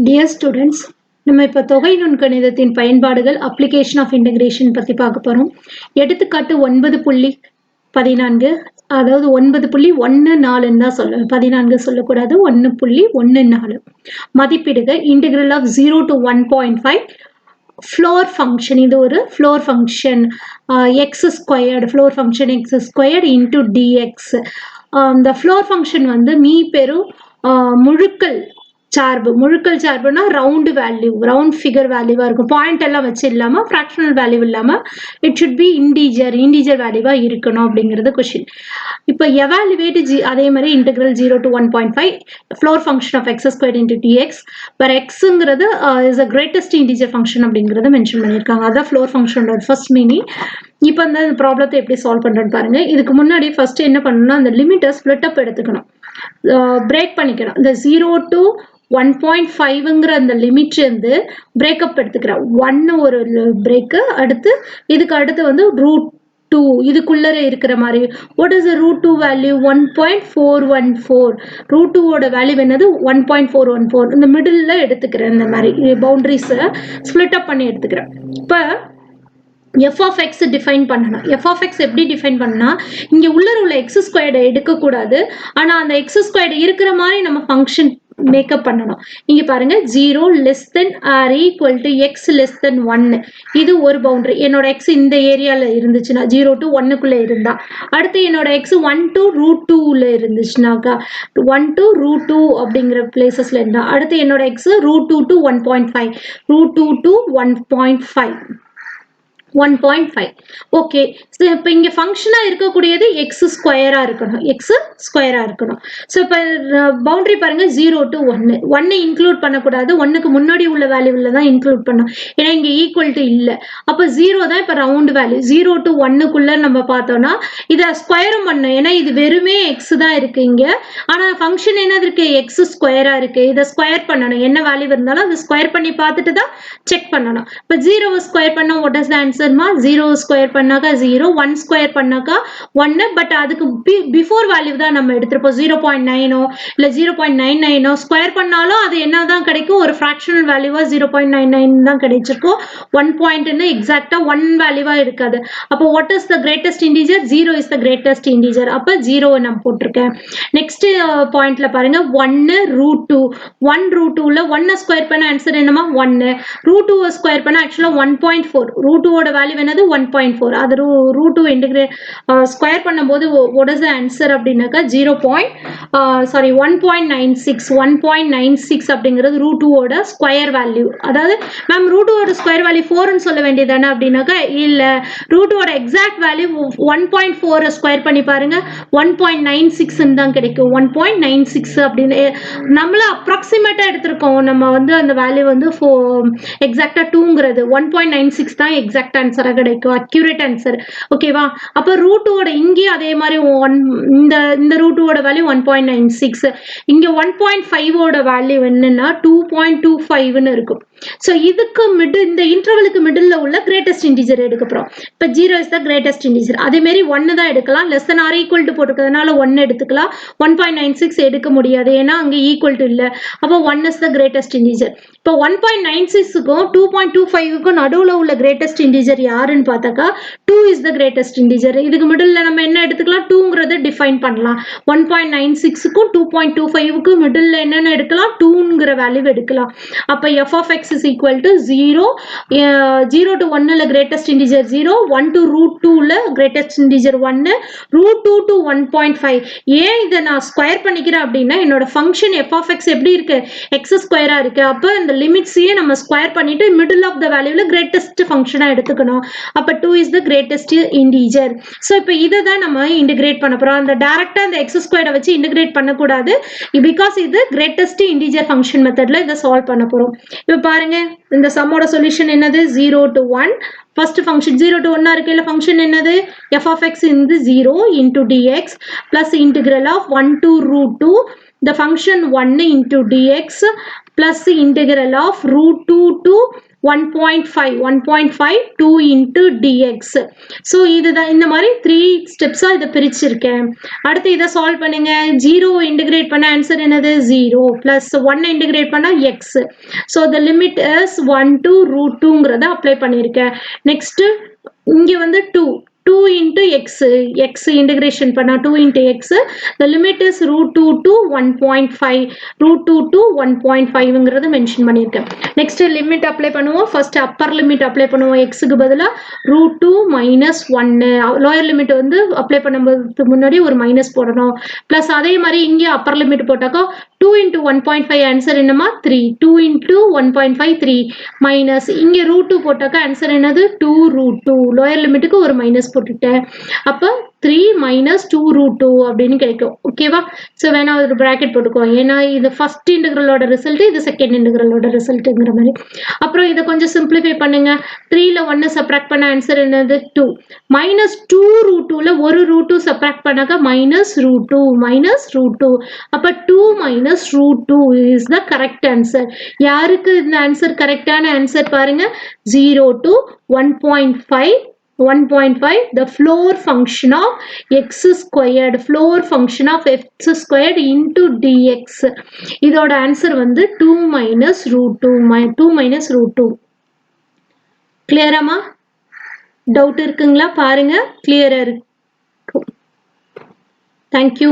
Dear students, நம்ம இப்போ தொகை நுண்கணிதத்தின் பயன்பாடுகள் அப்ளிகேஷன் ஆஃப் இன்டகிரேஷன் பற்றி பார்க்க போகிறோம். எடுத்துக்காட்டு 9.14, அதாவது 9.14 தான் சொல்லணும், 14 சொல்லக்கூடாது, 1.14. மதிப்பிடுக integral of 0 to 1.5 floor function. இது ஒரு floor function, x squared floor function x squared into dx. இந்த ஃப்ளோர் ஃபங்க்ஷன் வந்து மீ பெரும் முழுக்கள் சார்பு. முழுக்கள் சார்புனா ரவுண்ட் வேல்யூ, ரவுண்ட் ஃபிகர் வேல்யூவாக இருக்கும். பாயிண்ட் எல்லாம் வச்சு இல்லாமல், ஃப்ராக்ஷனல் வேல்யூ இல்லாமல், இட் ஷுட் பி இண்டீஜர் வேல்யூவாக இருக்கணும் அப்படிங்கிறது கொஷின். இப்போ எவாலுவேட் அதே மாதிரி integral 0 to 1.5 floor function of x square into dx per எக்ஸுங்கிறது is a greatest integer function அப்படிங்கிறத மென்ஷன் பண்ணியிருக்காங்க. அதான் ஃப்ளோர் ஃபங்க்ஷனோட ஃபர்ஸ்ட் மீனிங். இப்போ அந்த ப்ராப்ளத்தை எப்படி சால்வ் பண்ணுறேன்னு பாருங்க. இதுக்கு முன்னாடி ஃபர்ஸ்ட் என்ன பண்ணணும்னா, அந்த லிமிட்டை ஸ்ப்ளிட் அப் எடுத்துக்கணும், பிரேக் பண்ணிக்கணும். இந்த 0 to 1.5ங்கிற அந்த லிமிட் வந்து பிரேக்கப் எடுத்துக்கிறேன். 1 ஒரு பிரேக்கு, அடுத்து இதுக்கு அடுத்து வந்து √2 இதுக்குள்ளே இருக்கிற மாதிரி. What is √2 value? 1.414. √2 ஓட வேல்யூ என்னது? 1.414. இந்த மிடில் எடுத்துக்கிறேன். இந்த மாதிரி பவுண்டரிஸை ஸ்ப்ளிட் அப் பண்ணி எடுத்துக்கிறேன். இப்போ எஃப் ஆஃப் எக்ஸ் டிஃபைன் பண்ணணும். எஃப் ஆஃப் எக்ஸ் எப்படி டிஃபைன் பண்ணா, இங்கே உள்ள எக்ஸ் ஸ்கொயர்டை எடுக்கக்கூடாது, ஆனால் அந்த எக்ஸ் ஸ்கொயர்டு இருக்கிற மாதிரி நம்ம ஃபங்க்ஷன் மேக்கப் பண்ணணும். இங்க பாருங்க, 0 less than or equal to x less than 1. இது ஒரு பவுண்டரி. என்னோட x இந்த ஏரியால இருந்துச்சுன்னா 0 to 1க்குள்ள இருந்தா, அடுத்து என்னோட x 1 to √2ல இருந்துச்சுனாக்கா 1 to √2 அப்படிங்கிற பிளேசஸ்ல இருந்தா, அடுத்து என்னோட x √2 to 1.5, √2 to 1.5. ஓகே. இப்போ இங்கே ஃபங்க்ஷனாக இருக்கக்கூடியது எக்ஸ் ஸ்கொயராக இருக்கணும், எக்ஸ் ஸ்கொயராக இருக்கணும். ஸோ இப்போ பவுண்டரி பாருங்கள், 0 to 1. 1 இன்க்ளூட் பண்ணக்கூடாது, 1க்கு முன்னாடி உள்ள வேல்யூவில் தான் இன்க்ளூட் பண்ணணும், ஏன்னா இங்கே ஈக்குவல் டு இல்லை. அப்போ 0 தான் இப்போ ரவுண்ட் வேல்யூ. 0 to 1க்குள்ளே நம்ம பார்த்தோன்னா இதை ஸ்கொயரும் பண்ணணும், ஏன்னா இது வெறுமே எக்ஸ் தான் இருக்குது இங்கே. ஆனால் ஃபங்க்ஷன் என்னது இருக்குது? எக்ஸ் ஸ்கொயராக இருக்குது. இதை ஸ்கொயர் பண்ணணும், என்ன வேல்யூ இருந்தாலும் அதை ஸ்கொயர் பண்ணி பார்த்துட்டு தான் செக் பண்ணணும். இப்போ 0 ஸ்கொயர் பண்ணால் what is the answer? 0 square பண்ணாக்கா 0, 1 ஸ்கொயர் பண்ணாக்கா 1. பட் அதுக்கு பிஃபோர் வேல்யூ தான் நம்ம எடுத்திருப்போம். 0.9 இல்லை 0.99 ஸ்கொயர் பண்ணாலும் அது என்ன தான் கிடைக்கும்? ஒரு ஃப்ராக்ஷனல் வேல்யூவா 0.99 தான் கிடைச்சிருக்கும். 1 பாயிண்ட்னு எக்ஸாக்டா 1 வேல்யூவா இருக்காது. அப்போ what is the greatest integer? 0 is the greatest integer. அப்போ 0 நான் போட்டிருக்கேன். நெக்ஸ்ட் பாயிண்ட்ல பாருங்க, 1 √2. 1 √2ல 1 ஸ்கொயர் பண்ண ஆன்சர் என்னமா? 1. √2 ஸ்கொயர் பண்ண ஆக்சுவலா 1.4. √2 வேல்யூ என்னது? 1.4. அது √2 இன்டகிரேட் ஸ்கொயர் பண்ணும்போது what is the answer அப்படின்னாக்கா 1.96. 1.96 அப்படிங்கிறது √2 ஸ்கொயர் வேல்யூ. அதாவது மேம் √2 ஸ்கொயர் வேல்யூ 4ன்னு சொல்ல வேண்டியதானே அப்படின்னாக்கா இல்லை, √2 எக்ஸாக்ட் வேல்யூ 1.4 ஸ்கொயர் பண்ணி பாருங்க, 1.96 தான் கிடைக்கும். 1.96 அப்படின்னு நம்மள அப்ராக்சிமேட்டா எடுத்திருக்கோம். நம்ம வந்து அந்த வேல்யூ வந்து எக்ஸாக்டா 2ங்கிறது 1.96 தான் எக்ஸாக்ட் ஆன்சரா கிடைக்கும், அக்யூரேட் ஆன்சர். ஓகேவா? அப்போ √2 இங்கே அதே மாதிரி இந்த √2 வேல்யூ 1.96. இங்க 1.5 வேல்யூ என்னன்னா 2.25ன்னு இருக்கும். ஸோ இதுக்கு இந்த இன்டர்வலுக்கு மிடில் உள்ள கிரேட்டஸ்ட் இண்டீஜர் எடுக்க போகிறோம். இப்போ 0 இஸ் த கிரேட்டஸ்ட் இண்டீஜர். அதே மாதிரி 1 தான் எடுக்கலாம். Less than or equal to போட்டுக்கிறதுனால 1 எடுத்துக்கலாம். 1.96 எடுக்க முடியாது, ஏன்னா அங்கே ஈக்குவல் டு இல்லை. அப்போ 1 இஸ் த கிரேட்டஸ்ட் இண்டீஜர். இப்போ 1.96க்கும் 2.25க்கும் நடுவில் உள்ள கிரேட்டஸ்ட் இண்டீஜர் யாருன்னு பார்த்தாக்கா 2 இஸ் த கிரேட்டஸ்ட் இண்டீஜர். இதுக்கு மிடில் நம்ம என்ன எடுத்துக்கலாம்? 2ங்கிறத டிஃபைன் பண்ணலாம். 1.96க்கும் 2.25க்கும் மிடில் என்னென்ன எடுக்கலாம்? 2ங்கிற வேல்யூ எடுக்கலாம். அப்போ f of x is equal to 0 to 1ல கிரேட்டஸ்ட் இண்டீஜர் 0, 1 to √2ல கிரேட்டஸ்ட் இண்டீஜர் 1, √2 to 1.5. ஏன் இதை நான் ஸ்கொயர் பண்ணிக்கிறேன் அப்படின்னா, என்னோட ஃபங்க்ஷன் எஃப் ஆஃப் எக்ஸ் எப்படி இருக்கு? எக்ஸ் ஸ்கொயரா இருக்கு. அப்போ இந்த லிமிட்ஸையே நம்ம ஸ்கொயர் பண்ணிட்டு மிடில் ஆஃப் த வேல்யூல கிரேட்டஸ்ட் ஃபங்க்ஷனா எடுத்துக்கணும். அப்போ 2 is the greatest integer. So இப்போ இதை தான் நம்ம இன்டிகிரேட் பண்ண போறோம். அந்த டைரக்டா இந்த எக்ஸ் ஸ்கொயரை வச்சு இன்டிகிரேட் பண்ணக்கூடாது, பிகாஸ் இது கிரேட்டஸ்ட் இண்டீஜர் ஃபங்க்ஷன் மெத்தட்ல இதை சால்வ் பண்ண போறோம். இப்போ பாருங்க, இந்த சம்மோட சொல்யூஷன் என்னது? 0 to 1. ஃபர்ஸ்ட் ஃபங்க்ஷன் 0 to 1 இருக்கையில ஃபங்க்ஷன் என்னது? F of X into 0 into DX plus integral of 1 to √2 the function 1 into dx plus integral of √2 to 1.5 2 into dx. So இதுதான் இந்த மாதிரி 3 ஸ்டெப்ஸா இதை பிரிச்சிருக்கேன். அடுத்து இதை சால்வ் பண்ணுங்க. 0 இன்டிகிரேட் பண்ண ஆன்சர் என்னது 0 பிளஸ் 1 இன்டிகிரேட் பண்ணா எக்ஸ். So the limit is 1 to √2ங்கிறத அப்ளை பண்ணியிருக்கேன். நெக்ஸ்ட் இங்க வந்து 2 into x, x integration பண்ணா 2 into x, the limit is √2 to 1.5, √2 to 1.5ங்கிறது mention பண்ணியிருக்கேன். நெக்ஸ்ட் லிமிட் அப்ளை பண்ணுவோம். ஃபர்ஸ்ட் அப்பர் லிமிட் அப்ளை பண்ணுவோம். எக்ஸுக்கு பதிலா √2 minus 1, லோயர் லிமிட் வந்து அப்ளை பண்ணும்போது முன்னாடி ஒரு மைனஸ் போடணும். பிளஸ் அதே மாதிரி இங்கே அப்பர் லிமிட் போட்டாக்கா 2 into 1.5 ஆன்சர் என்னமா 3, 2 into 1.5 3 மைனஸ் இங்கே √2 போட்டாக்கா ஆன்சர் என்னது 2√2, லோயர் லிமிட்டுக்கு ஒரு மைனஸ் போட்டுட்டேன். அப்போ 3 minus 2√2 அப்படின்னு கிடைக்கும். ஓகேவா? ஸோ வேணா ஒரு ப்ராக்கெட் போட்டுக்கோ. ஏன்னா இது ஃபர்ஸ்ட் இன்டெகிரலோட ரிசல்ட், இது செகண்ட் இன்டெகிரலோட ரிசல்ட்டுங்கிற மாதிரி. அப்புறம் இதை கொஞ்சம் சிம்பிளிஃபை பண்ணுங்க. 3ல 1 சப்ராக்ட் பண்ண ஆன்சர் என்னது 2. மைனஸ் 2√2ல ஒரு √2 சப்ராக்ட் பண்ணாக்க -√2. அப்போ 2 minus √2 is the correct answer. யாருக்கு இந்த ஆன்சர் கரெக்டான ஆன்சர் பாருங்க. 0 to 1.5, the floor function of x squared, floor function of x squared into dx. இதோட ஆன்சர் வந்து 2 minus √2. கிளியராமா? டவுட் இருக்குங்களா? பாருங்க, கிளியரா இருக்கு. தேங்க்யூ.